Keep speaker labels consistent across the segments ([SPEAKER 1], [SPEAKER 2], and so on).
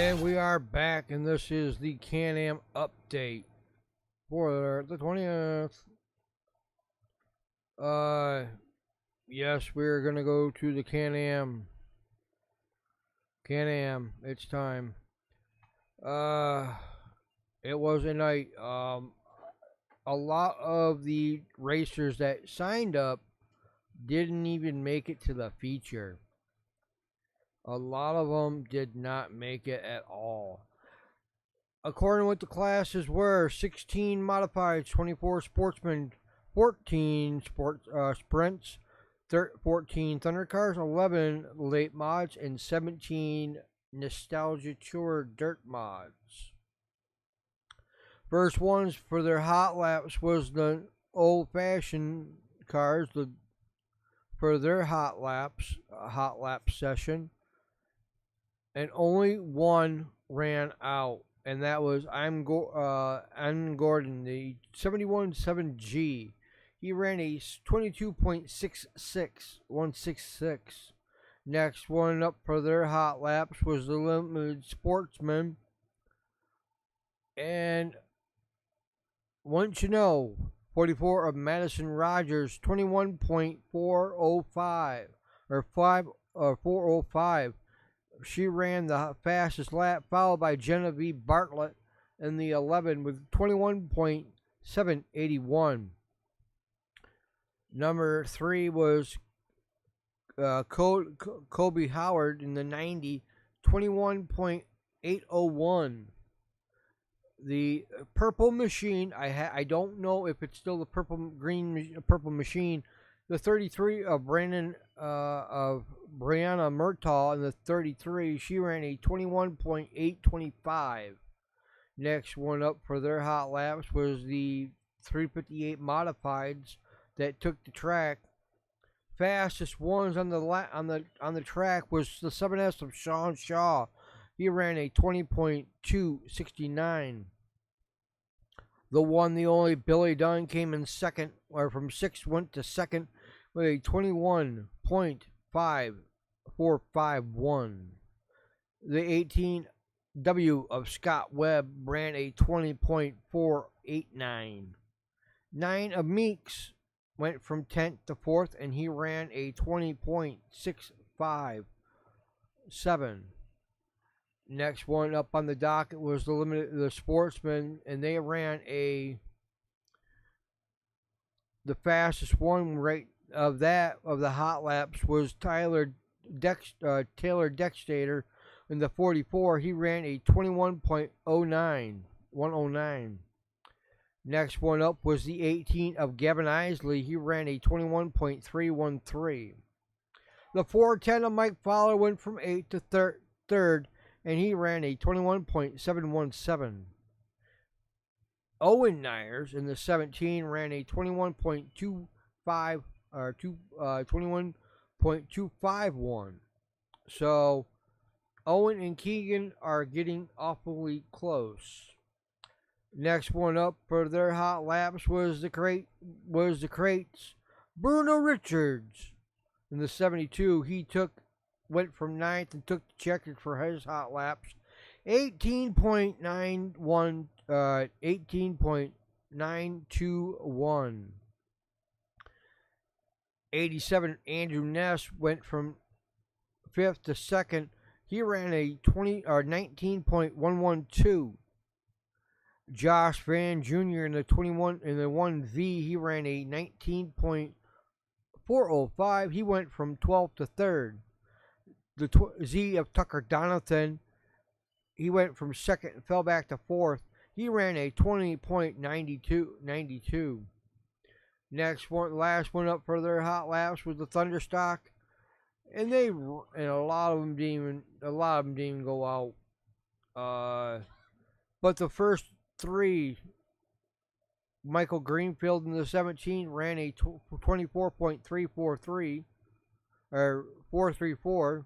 [SPEAKER 1] And we are back, and this is the Can-Am update for the 20th. Yes, we're gonna go to the Can-Am. Can-Am, it's time. It was a night. A lot of the racers that signed up didn't even make it to the feature. A lot of them did not make it at all. According to what the classes were, 16 modifieds, 24 sportsmen, 14 sprints, 14 thunder cars, 11 late mods, and 17 nostalgia tour dirt mods. First ones for their hot laps was the old-fashioned cars for their hot lap session. And only one ran out, and that was Am Gordon, the 71.7G. He ran a 22.66. Next one up for their hot laps was the Limited Sportsman. And once you know, 44 of Madison Rogers, 21.405 or 405. She ran the fastest lap, followed by Genevieve Bartlett in the 11 with 21.781. Number 3 was Kobe Howard in the 90, 21.801. The purple machine, I don't know if it's still the purple machine. The 33 of Brianna Murtaugh in the 33, she ran a 21.825. Next one up for their hot laps was the 358 modifieds that took the track. Fastest ones on the track was the 7S of Sean Shaw. He ran a 20.269. The one, the only Billy Dunn came in second, or from 6th went to second with a 21.5451. The 18W of Scott Webb ran a 20.489. 9 of Meeks went from 10th to 4th, and he ran a 20.657. Next one up on the docket was the Sportsman, and they ran the fastest one right of the hot laps was Taylor Dextator in the 44. He ran a 21.109. Next one up was the 18 of Gavin Isley. He ran a 21.313. The 410 of Mike Fowler went from 8th to 3rd, and he ran a 21.717. Owen Nyers in the 17 ran a 21.25 or 21.251. So Owen and Keegan are getting awfully close. Next one up for their hot laps was the crates. Bruno Richards in the 72. He went from 9th and took the checkers for his hot laps. 18.921. 87 Andrew Ness went from 5th to 2nd. He ran a 19.112. Josh Van Jr. in the 1V, he ran a 19.405. He went from 12th to 3rd. The Z of Tucker Donaldson, he went from 2nd and fell back to 4th. He ran a 20.92. Next one, last one up for their hot laps was the Thunderstock, and a lot of them didn't even go out. But the first three, Michael Greenfield in the 17 ran a 24.343 or 434.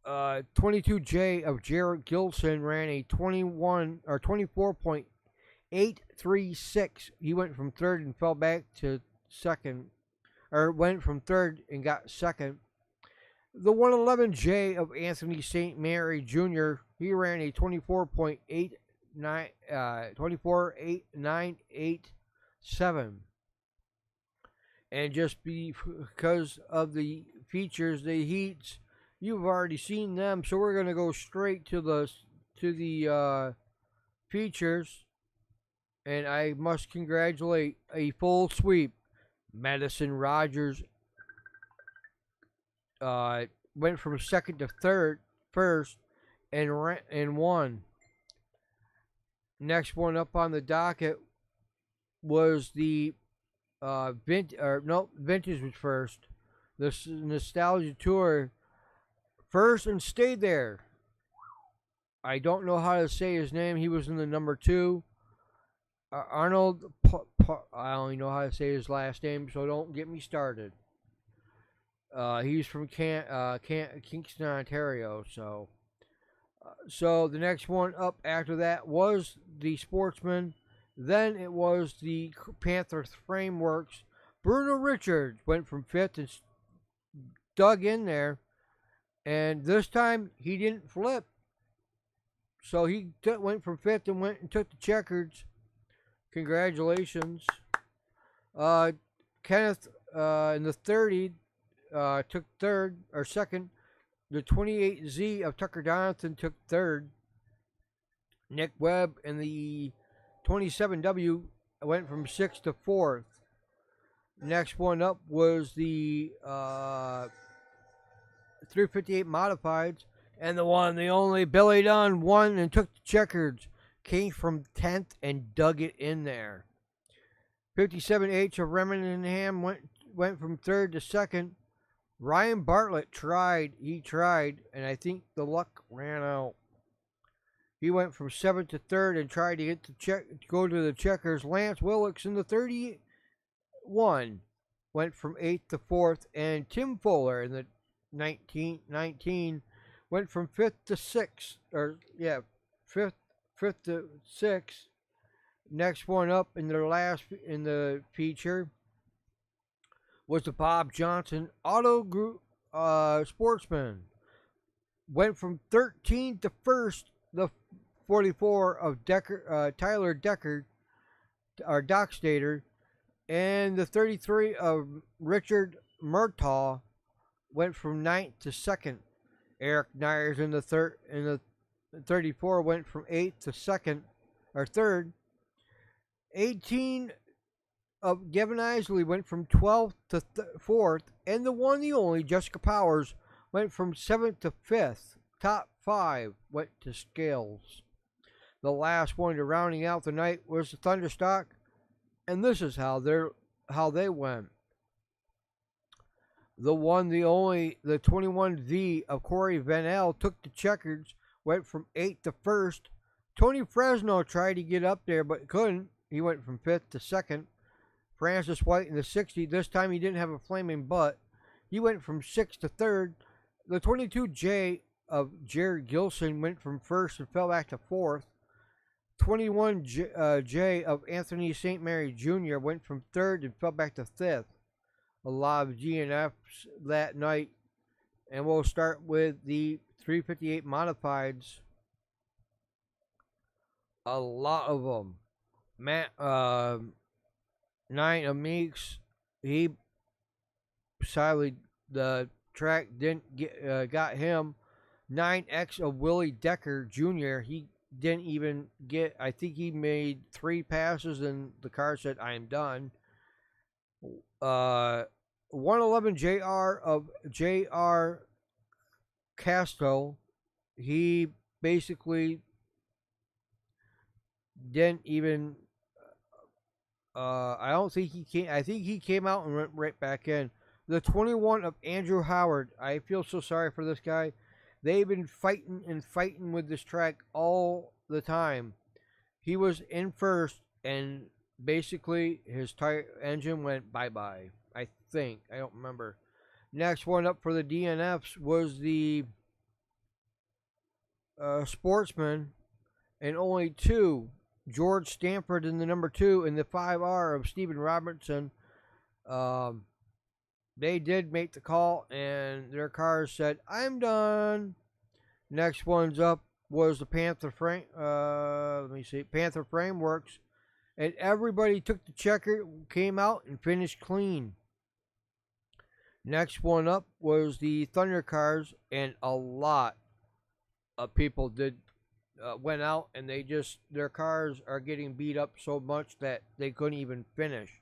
[SPEAKER 1] 22J of Jarrett Gilson ran a 24.836. He went from 3rd and fell back to 2nd, or went from 3rd and got 2nd. The 111J of Anthony St. Mary Jr., he ran a 24.987. And just because of the features, the heats, you've already seen them, so we're gonna go straight to the features, and I must congratulate a full sweep. Madison Rogers went from 2nd to 3rd, first, and won. Next one up on the docket was the Vintage was first. The Nostalgia Tour first and stayed there. I don't know how to say his name. He was in the number 2. Arnold. I only know how to say his last name, so don't get me started. He's from Kingston, Ontario. So the next one up after that was the Sportsman. Then it was the Panther Frameworks. Bruno Richards went from 5th and dug in there. And this time he didn't flip. So he went from 5th and went and took the checkers. Congratulations. Kenneth in the 30 took 3rd or 2nd. The 28Z of Tucker Donaldson took 3rd. Nick Webb in the 27W went from 6th to 4th. Next one up was the 358 Modifieds, and the one, the only, Billy Dunn won and took the checkers. Came from 10th and dug it in there. 57H of Remington went from 3rd to 2nd. Ryan Bartlett tried, and I think the luck ran out. He went from 7th to 3rd and tried to go to the checkers. Lance Willicks in the 31 went from 8th to 4th, and Tim Fuller in the 19 went from 5th to 6th, or yeah, 5th to 6th. Next one up in the feature was the Bob Johnson Auto Group Sportsman. Went from 13th to 1st. The 44 of Tyler Decker, or Dockstader, and the 33 of Richard Murtaugh went from 9th to 2nd. Eric Nyers in the 34 went from 8th to 2nd, or 3rd. 18 of Gavin Isley went from 12th to 4th, and the one, the only, Jessica Powers, went from 7th to 5th. Top 5 went to Scales. The last one to rounding out the night was the Thunderstock, and this is how they went. The one, the only, the 21V of Corey Vanel took the checkers, went from 8th to 1st. Tony Fresno tried to get up there but couldn't. He went from 5th to 2nd. Francis White in the 60. This time he didn't have a flaming butt. He went from 6th to 3rd. The 22J of Jared Gilson went from 1st and fell back to 4th. 21J of Anthony St. Mary Jr. went from 3rd and fell back to 5th. A lot of GNFs that night. And we'll start with the 358 Modifieds. A lot of them. Matt, 9 of Meeks, he sadly, the track didn't got him. 9X of Willie Decker Jr., he didn't even get. I think he made 3 passes, and the car said, "I am done." 111 JR of JR Castro, he basically didn't even. I don't think he came. I think he came out and went right back in. The 21 of Andrew Howard. I feel so sorry for this guy. They've been fighting and fighting with this track all the time. He was in first, and basically his tire engine went bye bye. I think I don't remember. Next one up for the DNFs was the Sportsman, and only two. George Stanford in the number 2 and the 5R of Stephen Robertson. Um, they did make the call, and their cars said, "I'm done." Next one's up was the Panther frame. Let me see, Panther Frameworks, and everybody took the checker, came out and finished clean. Next one up was the Thunder cars, and a lot of people did went out, and their cars are getting beat up so much that they couldn't even finish.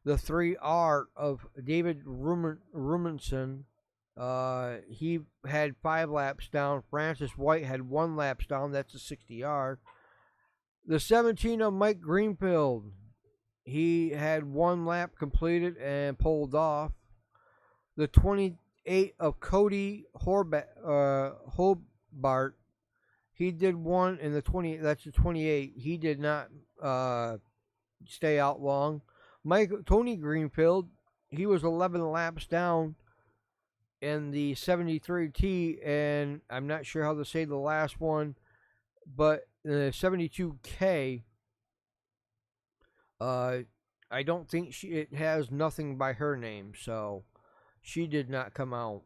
[SPEAKER 1] The 3R of David Rumenson, he had 5 laps down. Francis White had 1 lap down. That's a 60R. The 17 of Mike Greenfield, he had 1 lap completed and pulled off. The 28 of Cody Hobart, he did 1 in the 20. That's the 28. He did not stay out long. Tony Greenfield, he was 11 laps down in the 73T, and I'm not sure how to say the last one, but the 72K, I don't think it has nothing by her name, so she did not come out.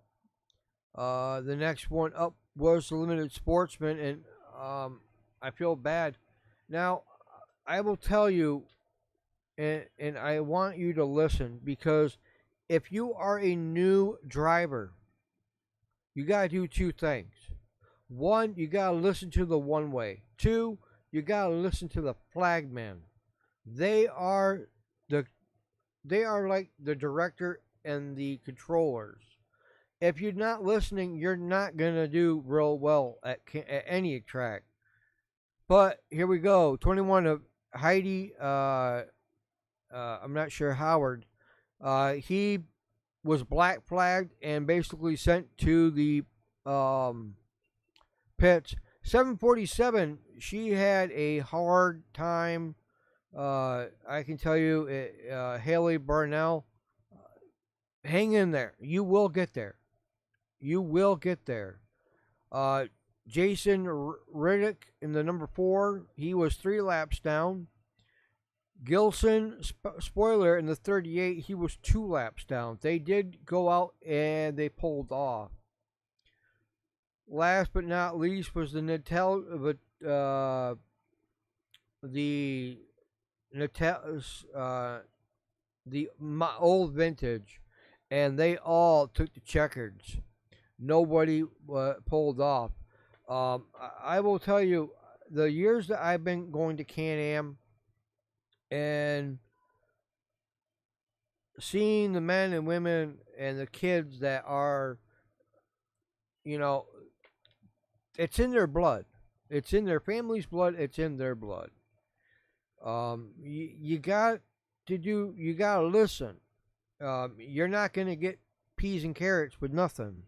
[SPEAKER 1] The next one up was the Limited Sportsman, and I feel bad. Now, I will tell you, and I want you to listen, because if you are a new driver, you got to do 2 things. 1, you got to listen to the one way. 2, you got to listen to the flagman. They are like the director and the controllers. If you're not listening, you're not going to do real well at any track. But here we go. 21 of Heidi, I'm not sure, Howard. He was black flagged and basically sent to the pits. 747, she had a hard time. I can tell you, Haley Barnell, hang in there. You will get there. You will get there. Jason Riddick in the number 4, he was 3 laps down. Gilson Spoiler in the 38, he was 2 laps down. They did go out and they pulled off. Last but not least was the old vintage, and they all took the checkers. Nobody pulled off. I will tell you, the years that I've been going to Can-Am and seeing the men and women and the kids that are, it's in their blood. It's in their family's blood. It's in their blood. You got to listen. You're not going to get peas and carrots with nothing.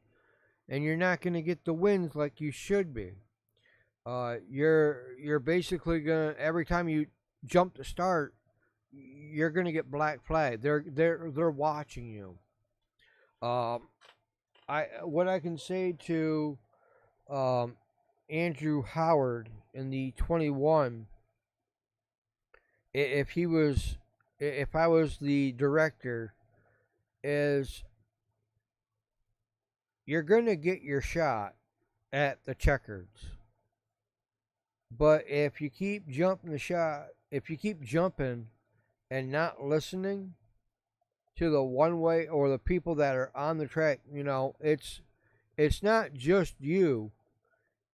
[SPEAKER 1] And you're not going to get the wins like you should be. You're basically going to, every time you jump to start, you're going to get black flag. They're watching you. What I can say to Andrew Howard in the 21, if I was the director, is you're going to get your shot at the checkers. But if you keep jumping and not listening to the one way or the people that are on the track, it's not just you.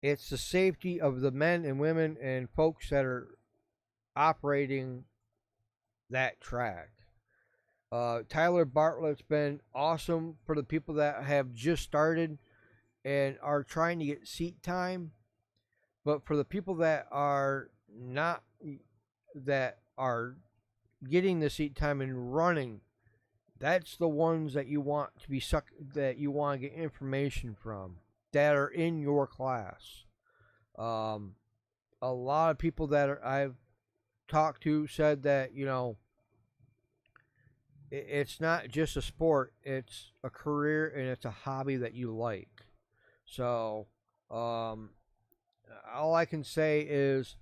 [SPEAKER 1] It's the safety of the men and women and folks that are operating that track. Tyler Bartlett's been awesome for the people that have just started and are trying to get seat time. But for the people that are not, that are getting the seat time and running, that's the ones that you want to be that you want to get information from, that are in your class. Um, a lot of people that I've talked to said that, it's not just a sport, it's a career and it's a hobby that you like. So, um, all I can say is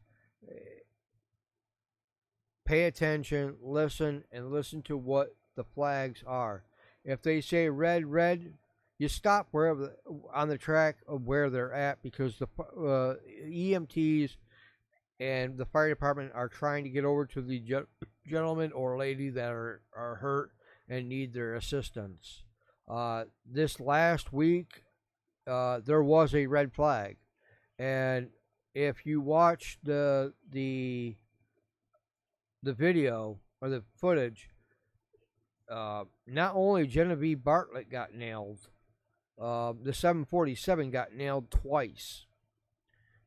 [SPEAKER 1] pay attention, listen, and listen to what the flags are. If they say red, red, you stop wherever on the track of where they're at, because the EMTs and the fire department are trying to get over to the gentleman or lady that are hurt and need their assistance. This last week, there was a red flag, and if you watch the video or the footage, not only Genevieve Bartlett got nailed, the 747 got nailed twice.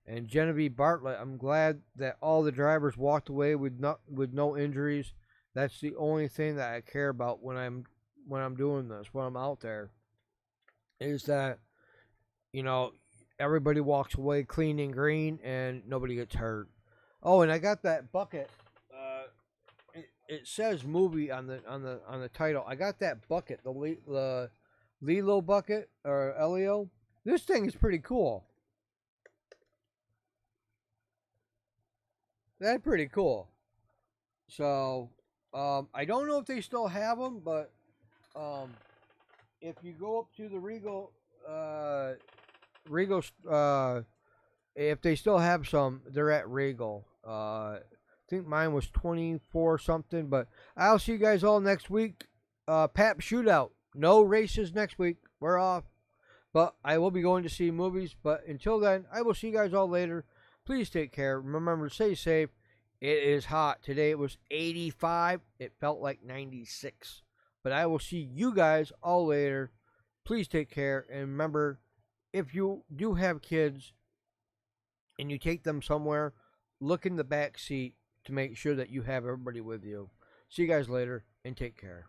[SPEAKER 1] And Genevieve Bartlett, I'm glad that all the drivers walked away with no injuries. That's the only thing that I care about when I'm doing this, when I'm out there, is that everybody walks away clean and green and nobody gets hurt. Oh, and I got that bucket. It says movie on the title. I got that bucket, the Lilo bucket or Elio. This thing is pretty cool. That's pretty cool. So, I don't know if they still have them, but um, if you go up to the Regal, if they still have some, they're at Regal. I think mine was 24 something, but I'll see you guys all next week. PAP shootout. No races next week. We're off. But I will be going to see movies. But until then, I will see you guys all later. Please take care. Remember to stay safe. It is hot. Today it was 85. It felt like 96. But I will see you guys all later. Please take care. And remember, if you do have kids and you take them somewhere, look in the back seat to make sure that you have everybody with you. See you guys later and take care.